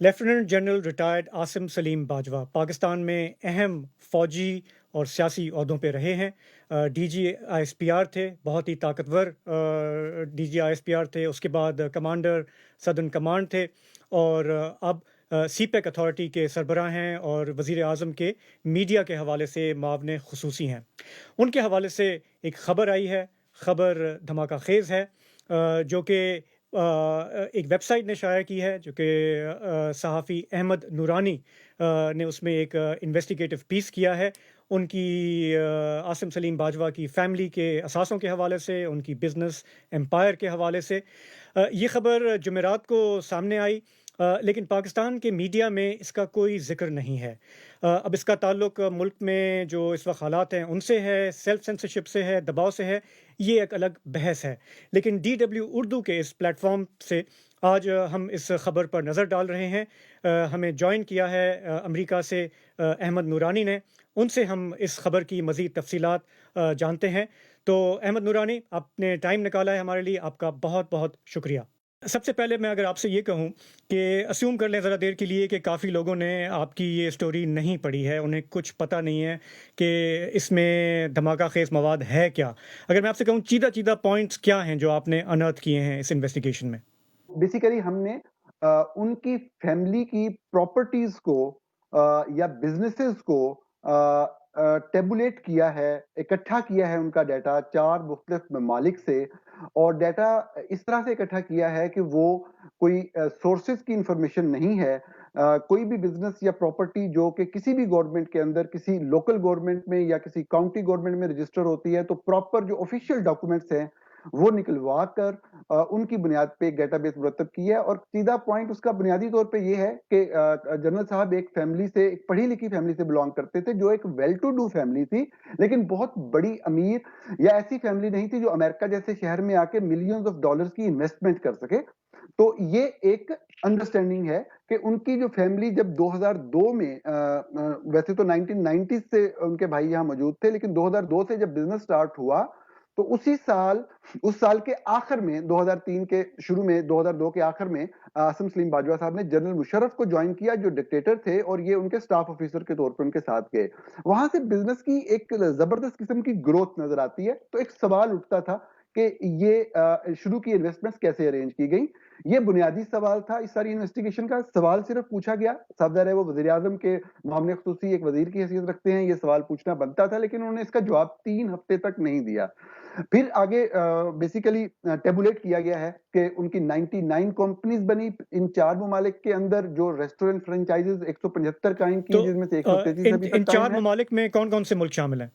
Lieutenant general retired Asim Saleem Bajwa Pakistan میں اہم فوجی اور سیاسی عہدوں پہ رہے ہیں۔ D G I S P R تھے، بہت ہی طاقتور D G I S P R تھے۔ اس کے بعد کمانڈر سدرن کمانڈ تھے، اور اب سی پیک اتھارٹی کے سربراہ ہیں اور وزیر اعظم کے میڈیا کے حوالے سے معاون خصوصی ہیں۔ ان کے حوالے سے ایک خبر آئی ہے، خبر دھماکہ خیز ہے، جو کہ ایک ویب سائٹ نے شائع کی ہے، جو کہ صحافی احمد نورانی نے اس میں ایک انویسٹیگیٹو پیس کیا ہے ان کی عاصم سلیم باجوہ کی فیملی کے اثاثوں کے حوالے سے، ان کی بزنس امپائر کے حوالے سے۔ یہ خبر جمعرات کو سامنے آئی، لیکن پاکستان کے میڈیا میں اس کا کوئی ذکر نہیں ہے۔ اب اس کا تعلق ملک میں جو اس وقت حالات ہیں ان سے ہے، سیلف سینسرشپ سے ہے، دباؤ سے ہے، یہ ایک الگ بحث ہے۔ لیکن ڈی ڈبلیو اردو کے اس پلیٹ فارم سے آج ہم اس خبر پر نظر ڈال رہے ہیں۔ ہمیں جوائن کیا ہے امریکہ سے احمد نورانی نے، ان سے ہم اس خبر کی مزید تفصیلات جانتے ہیں۔ تو احمد نورانی، آپ نے ٹائم نکالا ہے ہمارے لیے، آپ کا بہت بہت شکریہ۔ سب سے پہلے میں اگر آپ سے یہ کہوں کہ اسیوم کر لیں ذرا دیر کے لیے کہ کافی لوگوں نے آپ کی یہ سٹوری نہیں پڑھی ہے، انہیں کچھ پتہ نہیں ہے کہ اس میں دھماکہ خیز مواد ہے کیا۔ اگر میں آپ سے کہوں چیدہ چیدہ پوائنٹس کیا ہیں جو آپ نے انرتھ کیے ہیں اس انویسٹیگیشن میں؟ بیسیکلی ہم نے ان کی فیملی کی پراپرٹیز کو یا بزنسز کو ٹیبولیٹ کیا ہے، اکٹھا کیا ہے ان کا ڈیٹا 4 مختلف ممالک سے، اور ڈیٹا اس طرح سے اکٹھا کیا ہے کہ وہ کوئی سورسز کی انفارمیشن نہیں ہے۔ کوئی بھی بزنس یا پراپرٹی جو کہ کسی بھی گورنمنٹ کے اندر، کسی لوکل گورنمنٹ میں یا کسی کاؤنٹی گورنمنٹ میں رجسٹر ہوتی ہے، تو پراپر جو آفیشیل ڈاکومنٹس ہیں وہ نکلوا کر ان کی بنیاد پہ ایک ڈیٹا بیس مرتب کی ہے۔ اور سیدھا پوائنٹ اس کا بنیادی طور پہ یہ ہے کہ جنرل صاحب ایک فیملی سے، ایک پڑھی لکھی فیملی سے بلانگ کرتے تھے، جو ایک ویل ٹو ڈو فیملی تھی، لیکن بہت بڑی امیر یا ایسی فیملی نہیں تھی جو امریکہ جیسے شہر میں آ کے ملینز آف ڈالرز کی انویسٹمنٹ کر سکے۔ تو یہ ایک انڈرسٹینڈنگ ہے کہ ان کی جو فیملی جب 2002 میں ویسے تو 1990 سے ان کے بھائی یہاں موجود تھے، لیکن 2002 سے جب بزنس سٹارٹ ہوا تو اسی سال، اس سال کے آخر میں، 2003 کے شروع میں، 2002 کے آخر میں عاصم سلیم باجوہ صاحب نے جنرل مشرف کو جوائن کیا جو ڈکٹیٹر تھے، اور یہ ان کے سٹاف آفیسر کے طور پر ان کے ساتھ گئے۔ وہاں سے بزنس کی ایک زبردست قسم کی گروتھ نظر آتی ہے۔ تو ایک سوال اٹھتا تھا کہ یہ شروع کی انویسٹمنٹس کیسے ارینج کی گئی۔ یہ بنیادی سوال تھا اس ساری انویسٹیگیشن کا۔ سوال صرف پوچھا گیا، صاحب ظاہر ہے وہ وزیر اعظم کے معاملے خصوصی ایک وزیر کی حیثیت رکھتے ہیں، یہ سوال پوچھنا بنتا تھا، لیکن انہوں نے اس کا جواب 3 ہفتے تک نہیں دیا۔ پھر آگے بیسیکلی ٹیبولیٹ کیا گیا ہے کہ ان کی 99 کمپنیز بنی ان 4 ممالک کے اندر، جو ریسٹورنٹ فرنچائزز 175 قائم کی، تو جس میں سے 133 ابھی ان تک چار قائم ہے۔ ممالک میں کون کون سے ملک شامل ہیں؟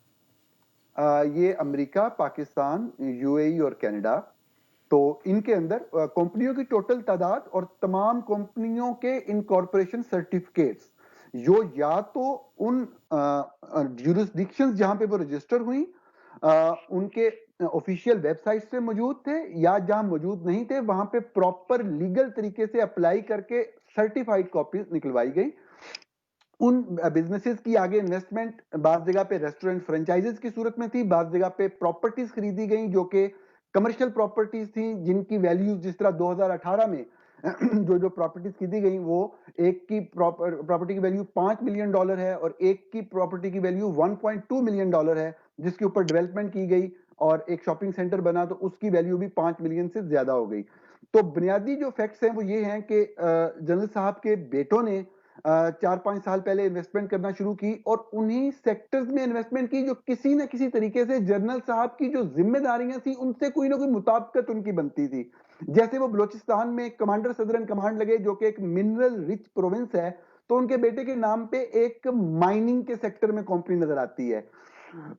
یہ امریکہ، پاکستان، یو اے ای اور کینیڈا۔ تو ان کے اندر کمپنیوں کی ٹوٹل تعداد اور تمام کمپنیوں کے انکارپوریشن سرٹیفکیٹس، جو یا تو ان جیورسڈکشنز جہاں پہ وہ رجسٹر ہوئی ان کے آفیشیل ویب سائٹ سے موجود تھے، یا جہاں موجود نہیں تھے وہاں پہ پراپر لیگل طریقے سے اپلائی کر کے سرٹیفائڈ کاپیز نکلوائی گئی۔ ان بزنسز کی آگے انویسٹمنٹ بعض جگہ پہ ریسٹورنٹ فرنچائزز کی صورت میں تھی، بعض جگہ پہ پراپرٹیز خریدی گئیں جو کہ کمرشل پراپرٹیز تھیں، جن کی ویلیوز جس طرح 2018 میں جو پراپرٹیز خریدی گئیں، وہ ایک کی پراپرٹی کی ویلیو $5 ملین ہے، اور ایک کی پراپرٹی کی ویلیو $1.2 ملین ہے، جس کے اوپر ڈیولپمنٹ کی گئی اور ایک شاپنگ سینٹر بنا تو اس کی ویلیو بھی 5 ملین سے زیادہ ہو گئی۔ تو بنیادی جو فیکٹس ہیں وہ یہ ہیں کہ جنرل صاحب کے بیٹوں نے 4-5 سال پہلے انویسٹمنٹ کرنا شروع کی، اور انہی سیکٹرز میں انویسٹمنٹ کی جو کسی نہ کسی طریقے سے جنرل صاحب کی جو ذمہ داریاں تھیں ان سے کوئی نہ کوئی مطابقت ان کی بنتی تھی۔ جیسے وہ بلوچستان میں کمانڈر صدرن کمانڈ لگے، جو کہ ایک منرل رچ پروونس ہے، تو ان کے بیٹے کے نام پہ ایک مائننگ کے سیکٹر میں کمپنی نظر آتی ہے۔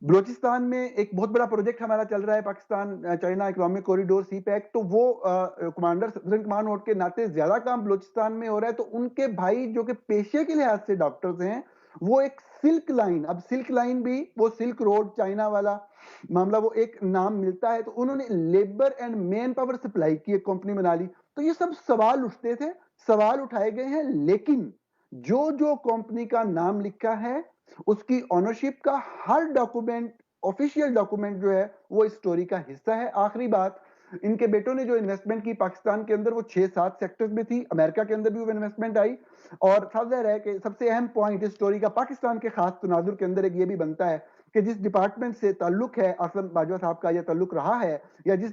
بلوچستان میں ایک بہت بڑا پروجیکٹ ہمارا چل رہا ہے، پاکستان چائنا اکنامک کوریڈور سی پیک، تو وہ کمانڈر صدرن کمانڈ ہونے کے ناطے زیادہ کام بلوچستان میں ہو رہا ہے۔ تو ان کے بھائی جو کہ پیشے کے لحاظ سے ڈاکٹرز ہیں، وہ ایک سلک لائن، اب سلک لائن بھی وہ سلک روڈ چائنا والا معاملہ، وہ ایک نام ملتا ہے، تو انہوں نے labour and man power supply کی ایک کمپنی بنا لی۔ تو یہ سب سوال اٹھتے تھے، سوال اٹھائے گئے ہیں، لیکن جو کمپنی کا نام لکھا ہے اس کی اونرشپ کا ہر ڈاکومنٹ، آفیشیل ڈاکومنٹ جو ہے وہ اس سٹوری کا حصہ ہے۔ آخری بات، ان کے بیٹوں نے جو انویسٹمنٹ کی پاکستان کے اندر وہ 6-7 سیکٹرز میں تھی، امریکہ کے اندر بھی وہ انویسٹمنٹ آئی. اور صاف ظاہر ہے کہ سب سے اہم پوائنٹ اس سٹوری کا پاکستان کے خاص تناظر کے اندر ایک یہ بھی بنتا ہے کہ جس ڈپارٹمنٹ سے تعلق ہے عاصم باجوہ صاحب کا، یا تعلق رہا ہے، یا جس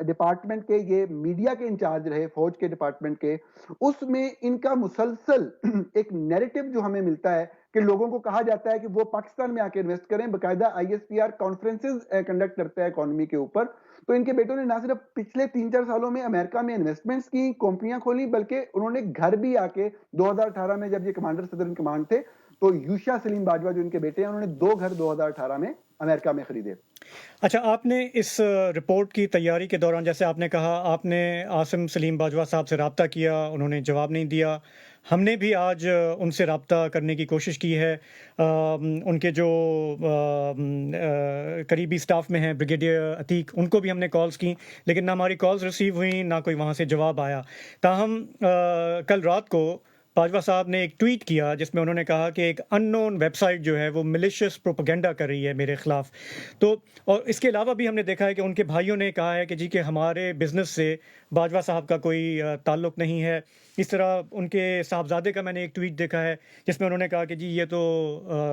ڈپارٹمنٹ کے یہ میڈیا کے انچارج رہے، فوج کے ڈپارٹمنٹ کے، اس میں ان کا مسلسل ایک نیریٹو جو ہمیں ملتا ہے کہ لوگوں کو کہا جاتا ہے کہ وہ پاکستان میں آ کے انویسٹ کریں، باقاعدہ ISPR کانفرنسز کنڈکٹ کرتا ہے اکانومی کے اوپر. تو ان کے بیٹوں نے نہ صرف پچھلے 3-4 سالوں میں امریکہ میں انویسٹمنٹس کی، کمپنیاں کھولی، بلکہ انہوں نے گھر بھی آ کے 2018 میں جب یہ کمانڈر صدر ان کمانڈ تھے تو یوشا سلیم باجوہ جو ان کے بیٹے ہیں، انہوں نے 2 گھر 2018 میں امریکہ میں خریدے. اچھا، آپ نے اس رپورٹ کی تیاری کے دوران، جیسے آپ نے کہا، آپ نے عاصم سلیم باجوہ صاحب سے رابطہ کیا، انہوں نے جواب نہیں دیا. ہم نے بھی آج ان سے رابطہ کرنے کی کوشش کی ہے. ان کے جو قریبی سٹاف میں ہیں بریگیڈیئر عتیق، ان کو بھی ہم نے کالز کی، لیکن نہ ہماری کالز ریسیو ہوئیں، نہ کوئی وہاں سے جواب آیا. تاہم کل رات کو باجوہ صاحب نے ایک ٹویٹ کیا جس میں انہوں نے کہا کہ ایک ان نون ویب سائٹ جو ہے وہ ملیشیس پروپیگنڈا کر رہی ہے میرے خلاف. تو اور اس کے علاوہ بھی ہم نے دیکھا ہے کہ ان کے بھائیوں نے کہا ہے کہ جی کہ ہمارے بزنس سے باجوہ صاحب کا کوئی تعلق نہیں ہے. اس طرح ان کے صاحبزادے کا میں نے ایک ٹویٹ دیکھا ہے جس میں انہوں نے کہا کہ جی یہ تو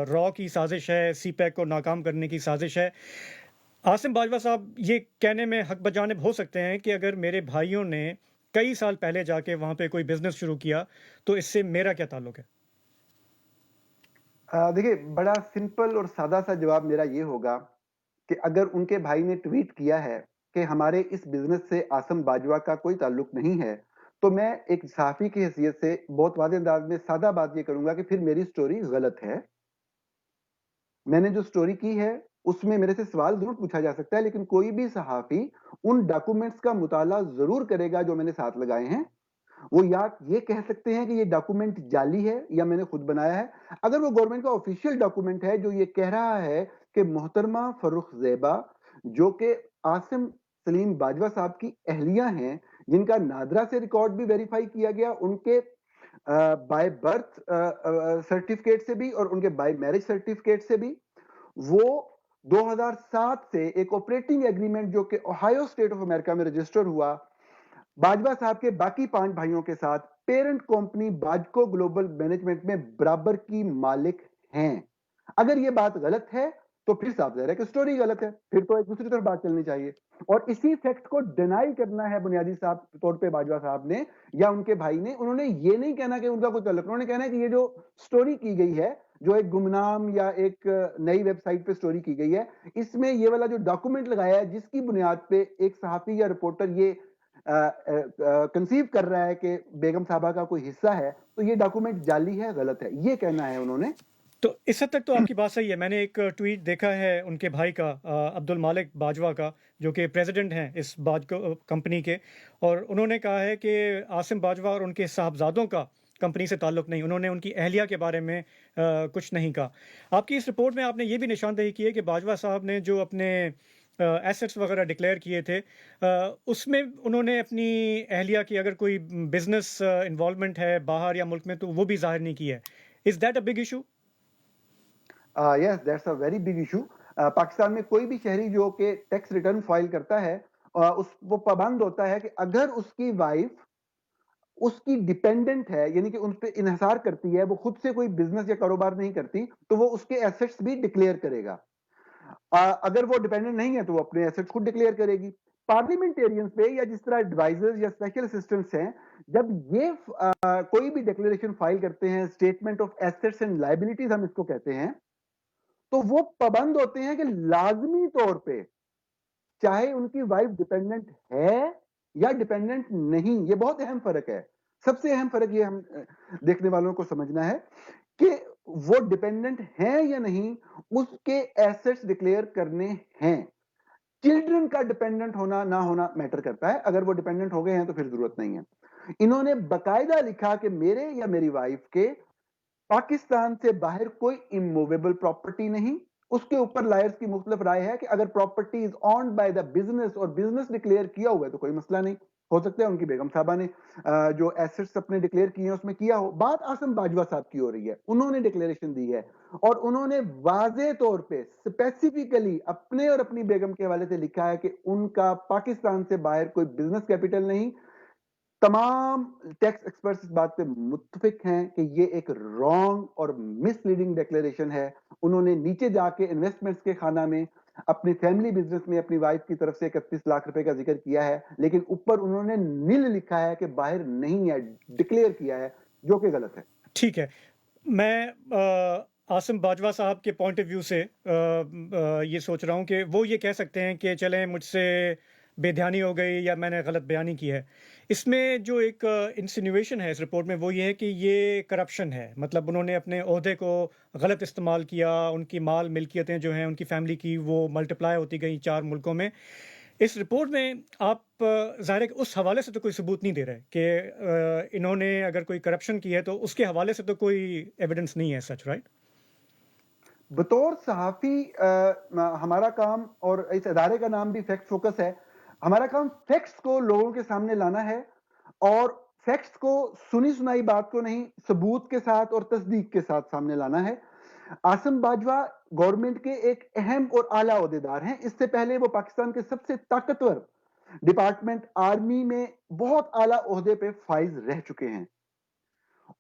را کی سازش ہے، سی پیک کو ناکام کرنے کی سازش ہے. عاصم باجوہ صاحب یہ کہنے میں حق بجانب ہو سکتے ہیں کہ اگر میرے بھائیوں نے کئی سال پہلے جا کے وہاں پہ کوئی بزنس شروع کیا تو اس سے میرا کیا تعلق ہے؟ دیکھیے، بڑا سمپل اور سادہ سا جواب میرا یہ ہوگا کہ اگر ان کے بھائی نے ٹویٹ کیا ہے کہ ہمارے اس بزنس سے عاصم باجوہ کا کوئی تعلق نہیں ہے، تو میں ایک صحافی کی حیثیت سے بہت واضح انداز میں سادہ بات یہ کروں گا کہ پھر میری سٹوری غلط ہے. میں نے جو سٹوری کی ہے اس میں میرے سے سوال ضرور پوچھا جا سکتا ہے، لیکن کوئی بھی صحافی ان ڈاکومنٹس کا مطالعہ ضرور کرے گا جو میں نے ساتھ لگائے ہیں. وہ یا یہ کہہ سکتے ہیں کہ یہ ڈاکومنٹ جعلی ہے یا میں نے خود بنایا ہے. اگر وہ گورنمنٹ کا آفیشیل ڈاکومنٹ ہے جو یہ کہہ رہا ہے کہ محترمہ فرخ زیبا، جو کہ عاصم سلیم باجوہ صاحب کی اہلیہ ہیں، جن کا نادرا سے ریکارڈ بھی ویریفائی کیا گیا، ان کے بائی برتھ سرٹیفکیٹ سے بھی اور ان کے بائی میرج سرٹیفکیٹ سے بھی، وہ 2007 سے ایک آپریٹنگ ایگریمنٹ جو کہ اوہایو اسٹیٹ آف امریکہ میں رجسٹر ہوا، باجوہ صاحب کے باقی 5 بھائیوں کے ساتھ پیرنٹ کمپنی باجکو گلوبل مینجمنٹ میں برابر کی مالک ہیں. اگر یہ بات غلط ہے تو پھر صاف ظاہر ہے کہ سٹوری غلط ہے، پھر تو ایک دوسری طرف بات چلنی چاہیے. اور اسی فیکٹ کو ڈینائی کرنا ہے بنیادی طور پہ باجوہ صاحب نے یا ان کے بھائی نے. انہوں نے یہ نہیں کہنا کہ ان کا کوئی تعلق، انہوں نے کہنا ہے کہ یہ جو سٹوری کی گئی ہے، جو ایک گمنام یا ایک نئی ویب سائٹ پہ سٹوری کی گئی ہے، اس میں یہ والا جو ڈاکومنٹ لگایا ہے جس کی بنیاد پہ ایک صحافی یا رپورٹر یہ کنسیو کر رہا ہے کہ بیگم صاحبہ کا کوئی حصہ ہے، تو یہ ڈاکومنٹ جعلی ہے، غلط ہے، یہ کہنا ہے انہوں نے. تو اس حد تک تو آپ کی بات صحیح ہے. میں نے ایک ٹویٹ دیکھا ہے ان کے بھائی کا، عبد المالک باجوہ کا، جو کہ پریزیڈنٹ ہیں اس باجکو کمپنی کے، اور انہوں نے کہا ہے کہ عاصم باجوہ اور ان کے صاحبزادوں کا کمپنی سے تعلق نہیں. انہوں نے ان کی اہلیہ کے بارے میں کچھ نہیں کہا. آپ کی اس رپورٹ میں آپ نے یہ بھی نشاندہی کی ہے کہ باجوہ صاحب نے جو اپنے ایسٹس وغیرہ ڈکلیئر کیے تھے، اس میں انہوں نے اپنی اہلیہ کی اگر کوئی بزنس انوالومنٹ ہے باہر یا ملک میں تو وہ بھی ظاہر نہیں کی ہے. Is that a big issue? Yes, that's a very big issue. Pakistan میں کوئی بھی شہری جو کہ ٹیکس ریٹرن فائل کرتا ہے، وہ پابند ہوتا ہے کہ اگر اس کی وائف اس کی ڈیپینڈنٹ ہے، یعنی کہ ان پہ انحصار کرتی ہے، وہ خود سے کوئی بزنس یا کاروبار نہیں کرتی، تو وہ اس کے ایسٹس بھی ڈکلیئر کرے گا. اگر وہ ڈیپینڈنٹ نہیں ہے تو وہ اپنے ایسٹس خود ڈکلیئر کرے گی. پارلیمنٹیرینز پہ یا جس طرح ایڈوائزرز یا اسپیشل اسسٹنٹس ہیں، جب یہ کوئی بھی ڈکلیریشن فائل کرتے ہیں، statement of assets and liabilities ہم اس کو کہتے ہیں، تو وہ پابند ہوتے ہیں کہ لازمی طور پہ چاہے ان کی وائف ڈیپینڈنٹ ہے یا ڈیپینڈنٹ نہیں. یہ بہت اہم فرق ہے. سب سے اہم فرق یہ ہم دیکھنے والوں کو سمجھنا ہے کہ وہ ڈیپینڈنٹ ہیں یا نہیں، اس کے ایسٹس ڈکلیئر کرنے ہیں. چلڈرن کا ڈیپینڈنٹ ہونا نہ ہونا میٹر کرتا ہے. اگر وہ ڈیپینڈنٹ ہو گئے ہیں تو پھر ضرورت نہیں ہے. انہوں نے باقاعدہ لکھا کہ میرے یا میری وائف کے پاکستان سے باہر کوئی اموویبل پراپرٹی نہیں. اس کے اوپر لائرز کی مختلف رائے ہے کہ اگر property is owned by the business اور بزنس ڈکلیئر کیا ہوا ہے تو کوئی مسئلہ نہیں. ہو سکتا ہے ان کی بیگم صاحبہ نے جو ایسٹس اپنے ڈکلیئر کیے ہیں اس میں کیا ہو. بات آصم باجوہ صاحب کی ہو رہی ہے. انہوں نے ڈکلیریشن دی ہے اور انہوں نے واضح طور پہ اسپیسیفکلی اپنے اور اپنی بیگم کے حوالے سے لکھا ہے کہ ان کا پاکستان سے باہر کوئی بزنس کیپٹل نہیں. تمام ٹیکس ایکسپرٹس اس بات پہ متفق ہیں کہ یہ ایک رانگ اور مس لیڈنگ ڈیکلیریشن ہے. انہوں نے نیچے جا کے انویسٹمنٹس کے خانہ میں اپنی فیملی بزنس میں اپنی وائف کی طرف سے 31 لاکھ روپے کا ذکر کیا ہے, لیکن اوپر انہوں نے نیل لکھا ہے کہ باہر نہیں ہے, ڈکلیئر کیا ہے, جو کہ غلط ہے. ٹھیک ہے, میں عاصم باجوہ صاحب کے پوائنٹ آف ویو سے یہ سوچ رہا ہوں کہ وہ یہ کہہ سکتے ہیں کہ چلیں مجھ سے بے دھیانی ہو گئی یا میں نے غلط بیانی کی ہے. اس میں جو ایک انسینویشن ہے اس رپورٹ میں وہ یہ ہے کہ یہ کرپشن ہے, مطلب انہوں نے اپنے عہدے کو غلط استعمال کیا, ان کی مال ملکیتیں جو ہیں ان کی فیملی کی وہ ملٹیپلائی ہوتی گئیں 4 ملکوں میں. اس رپورٹ میں آپ ظاہر ہے کہ اس حوالے سے تو کوئی ثبوت نہیں دے رہے کہ انہوں نے اگر کوئی کرپشن کی ہے تو اس کے حوالے سے تو کوئی ایویڈنس نہیں ہے سچ, رائٹ؟ بطور صحافی ہمارا کام, اور اس ادارے کا نام بھی فیکٹ فوکس ہے, ہمارا کام فیکٹس کو لوگوں کے سامنے لانا ہے, اور فیکٹس کو سنی سنائی بات کو نہیں, ثبوت کے ساتھ اور تصدیق کے ساتھ سامنے لانا ہے. عاصم باجوہ گورنمنٹ کے ایک اہم اور اعلیٰ عہدیدار ہیں. اس سے پہلے وہ پاکستان کے سب سے طاقتور ڈپارٹمنٹ آرمی میں بہت اعلیٰ عہدے پہ فائز رہ چکے ہیں.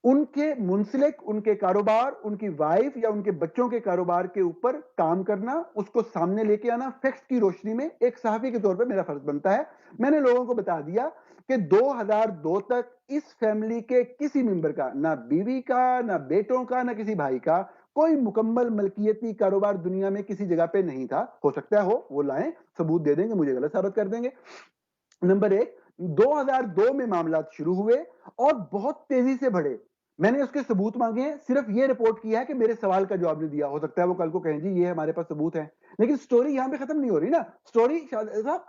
ان کے منسلک ان کے کاروبار, ان کی وائف یا ان کے بچوں کے کاروبار کے اوپر کام کرنا, اس کو سامنے لے کے آنا فیکٹس کی روشنی میں ایک صحافی کے طور پہ میرا فرض بنتا ہے. میں نے لوگوں کو بتا دیا کہ 2002 تک اس فیملی کے کسی ممبر کا, نہ بیوی کا, نہ بیٹوں کا, نہ کسی بھائی کا کوئی مکمل ملکیتی کاروبار دنیا میں کسی جگہ پہ نہیں تھا. ہو سکتا ہے ہو, وہ لائیں, ثبوت دے دیں گے, مجھے غلط ثابت کر دیں گے. نمبر ایک, 2002 میں معاملات شروع ہوئے اور بہت تیزی سے بڑھے. میں نے اس کے ثبوت مانگے ہیں, صرف یہ رپورٹ کیا ہے کہ میرے سوال کا جواب نہیں دیا. ہو سکتا ہے وہ کل کو کہیں جی یہ ہمارے پاس ثبوت ہے, لیکن سٹوری یہاں پہ ختم نہیں ہو رہی نا. سٹوری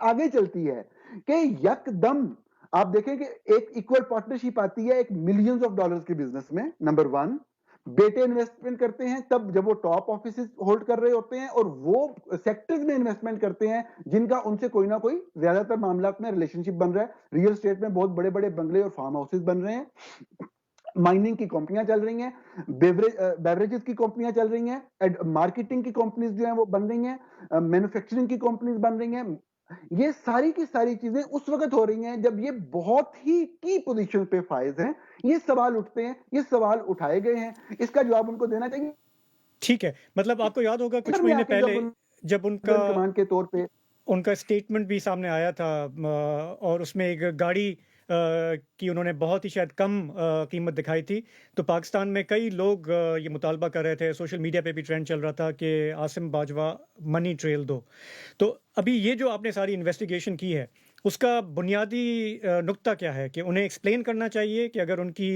آگے چلتی ہے کہ یک دم آپ دیکھیں کہ ایک ایکول پارٹنرشپ آتی ہے ایک ملینز آف ڈالرز کے بزنس میں. نمبر 1, بیٹے انویسٹمنٹ کرتے ہیں تب جب وہ ٹاپ آفیسز ہولڈ کر رہے ہوتے ہیں, اور وہ سیکٹرز میں انویسٹمنٹ کرتے ہیں جن کا ان سے کوئی نہ کوئی زیادہ تر معاملات میں ریلیشن شپ بن رہا ہے. ریئل اسٹیٹ میں بہت بڑے بڑے بنگلے اور فارم ہاؤسز بن رہے ہیں, مائننگ کی کمپنیاں چل رہی ہیں, بیوریجز کی کمپنیاں چل رہی ہیں, مارکیٹنگ کی کمپنیز جو ہیں وہ بن رہی ہیں, مینوفیکچرنگ کی کمپنیز بن رہی ہیں. یہ ساری کی ساری چیزیں اس وقت ہو رہی ہیں جب یہ بہت ہی کی پوزیشن پہ فائز ہیں. یہ سوال اٹھتے ہیں, یہ سوال اٹھائے گئے ہیں, اس کا جواب ان کو دینا چاہیے. ٹھیک ہے, مطلب آپ کو یاد ہوگا کچھ میں آ مہینے کے پہلے جب ان کا کمانڈ کے طور پہ ان کا اسٹیٹمنٹ بھی سامنے آیا تھا, اور اس میں ایک گاڑی کی انہوں نے بہت ہی شاید کم قیمت دکھائی تھی, تو پاکستان میں کئی لوگ یہ مطالبہ کر رہے تھے, سوشل میڈیا پہ بھی ٹرینڈ چل رہا تھا کہ عاصم باجوہ منی ٹریل دو. تو ابھی یہ جو آپ نے ساری انویسٹیگیشن کی ہے اس کا بنیادی نقطہ کیا ہے کہ انہیں ایکسپلین کرنا چاہیے کہ اگر ان کی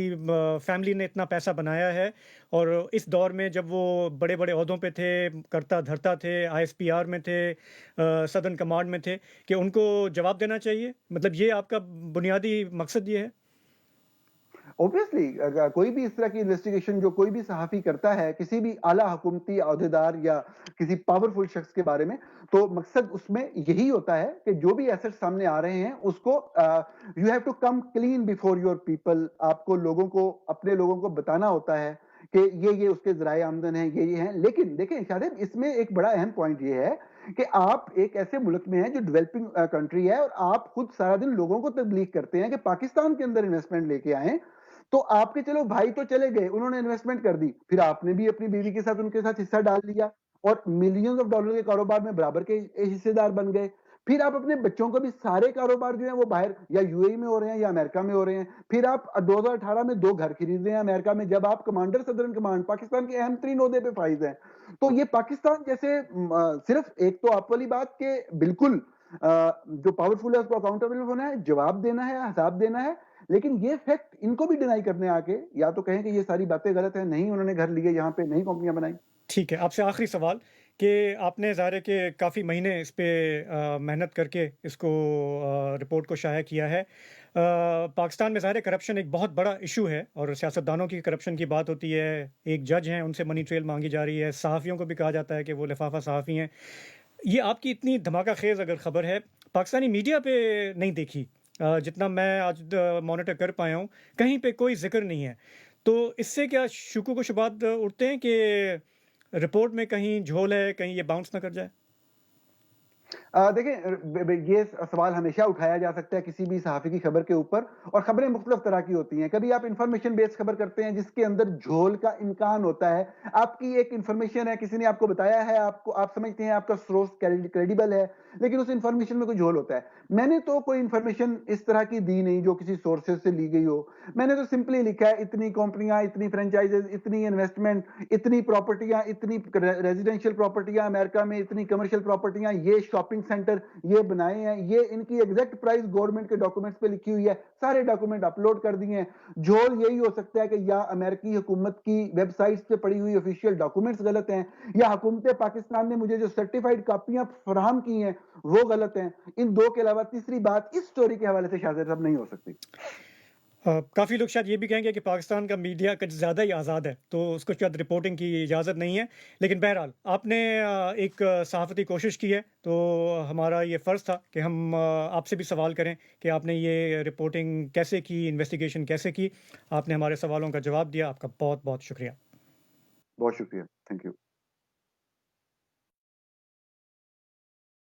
فیملی نے اتنا پیسہ بنایا ہے اور اس دور میں جب وہ بڑے بڑے عہدوں پہ تھے, کرتا دھرتا تھے, ISPR میں تھے, سدرن کمانڈ میں تھے, کہ ان کو جواب دینا چاہیے, مطلب یہ آپ کا بنیادی مقصد یہ ہے؟ اوبیسلی کوئی بھی اس طرح کی انویسٹیگیشن جو کوئی بھی صحافی کرتا ہے کسی بھی اعلیٰ حکومتی عہدیدار یا کسی پاورفل شخص کے بارے میں, تو مقصد اس میں یہی ہوتا ہے کہ جو بھی ایسٹ سامنے آ رہے ہیں اس کو you have to come clean before your people. آپ کو لوگوں کو, اپنے لوگوں کو بتانا ہوتا ہے کہ یہ اس کے ذرائع آمدن ہیں, یہ ہیں. لیکن دیکھیں شاہد, اس میں ایک بڑا اہم پوائنٹ یہ ہے کہ آپ ایک ایسے ملک میں ہیں جو ڈیولپنگ کنٹری ہے, اور آپ خود سارا دن لوگوں کو تبلیغ کرتے ہیں کہ پاکستان کے اندر انویسٹمنٹ لے کے آئیں. تو آپ کے چلو بھائی تو چلے گئے, انہوں نے انویسٹمنٹ کر دی, پھر آپ نے بھی اپنی بیوی کے ساتھ ان کے ساتھ حصہ ڈال دیا اور ملینز آف ڈالر کے کاروبار میں برابر کے حصے دار بن گئے. پھر آپ اپنے بچوں کو بھی سارے کاروبار جو ہیں وہ باہر یا UAE میں ہو رہے ہیں یا امریکہ میں ہو رہے ہیں. پھر آپ 2018 میں 2 گھر خرید رہے ہیں امریکہ میں, جب آپ کمانڈر صدرن کمانڈ پاکستان کے اہم ترین عہدے پہ فائز ہیں. تو یہ پاکستان جیسے صرف ایک تو آپ والی بات کہ بالکل جو پاورفل ہے اس کو اکاؤنٹیبل ہونا ہے, جواب دینا ہے, حساب دینا ہے, لیکن یہ فیکٹ ان کو بھی ڈینائی کرنے آ کے یا تو کہیں کہ یہ ساری باتیں غلط ہیں, نہیں انہوں نے گھر لیے یہاں پہ, نہیں کمپنیاں بنائی. ٹھیک ہے, آپ سے آخری سوال کہ آپ نے ظاہر ہے کہ کافی مہینے اس پہ محنت کر کے اس کو رپورٹ کو شائع کیا ہے. پاکستان میں ظاہر ہے کرپشن ایک بہت بڑا ایشو ہے, اور سیاستدانوں کی کرپشن کی بات ہوتی ہے, ایک جج ہیں ان سے منی ٹریل مانگی جا رہی ہے, صحافیوں کو بھی کہا جاتا ہے کہ وہ لفافہ صحافی ہیں. یہ آپ کی اتنی دھماکہ خیز اگر خبر ہے پاکستانی میڈیا پہ نہیں دیکھی, جتنا میں آج مانیٹر کر پایا ہوں کہیں پہ کوئی ذکر نہیں ہے، تو اس سے کیا شکوک و شبہات اٹھتے ہیں کہ رپورٹ میں کہیں جھول ہے، کہیں یہ باؤنس نہ کر جائے؟ دیکھیں یہ سوال ہمیشہ اٹھایا جا سکتا ہے کسی بھی صحافی کی خبر کے اوپر، اور خبریں مختلف طرح کی ہوتی ہیں. کبھی آپ انفارمیشن بیس خبر کرتے ہیں جس کے اندر جھول کا امکان ہوتا ہے. آپ کی ایک انفارمیشن ہے، کسی نے آپ کو بتایا ہے، آپ سمجھتے ہیں آپ کا سورس کریڈیبل ہے، لیکن اس انفارمیشن میں کوئی جھول ہوتا ہے. میں نے تو کوئی انفارمیشن اس طرح کی دی نہیں جو کسی سورسز سے لی گئی ہو. میں نے تو سمپلی لکھا ہے اتنی کمپنیاں، اتنی فرینچائزز، اتنی انویسٹمنٹ، اتنی پراپرٹیاں، اتنی ریزیڈینشیل پراپرٹیاں امریکہ میں، اتنی کمرشل پراپرٹیاں، یہ شاپنگ سینٹر یہ بنائے ہیں، یہ ان کی ایگزیکٹ پرائس گورنمنٹ کے ڈاکومنٹس پہ لکھی ہوئی ہے، سارے ڈاکومنٹ اپلوڈ کر دیے ہیں. جھول یہی ہو سکتا ہے کہ یا امریکی حکومت کی ویب سائٹس پہ پڑی ہوئی آفیشیل ڈاکومنٹس غلط ہیں، یا حکومت پاکستان نے مجھے جو سرٹیفائیڈ کاپیاں فراہم کی ہیں وہ غلط ہیں. ان دو کے علاوہ تیسری بات اس سٹوری کے حوالے سے شاہ صاحب نہیں ہو سکتی. کافی لوگ شاید یہ بھی کہیں گے کہ پاکستان کا میڈیا کچھ زیادہ ہی آزاد ہے، تو اس کو شاید رپورٹنگ کی اجازت نہیں ہے، لیکن بہرحال آپ نے ایک صحافتی کوشش کی ہے، تو ہمارا یہ فرض تھا کہ ہم آپ سے بھی سوال کریں کہ آپ نے یہ رپورٹنگ کیسے کی، انویسٹیگیشن کیسے کی. آپ نے ہمارے سوالوں کا جواب دیا، آپ کا بہت بہت شکریہ. بہت شکریہ، تھینک یو.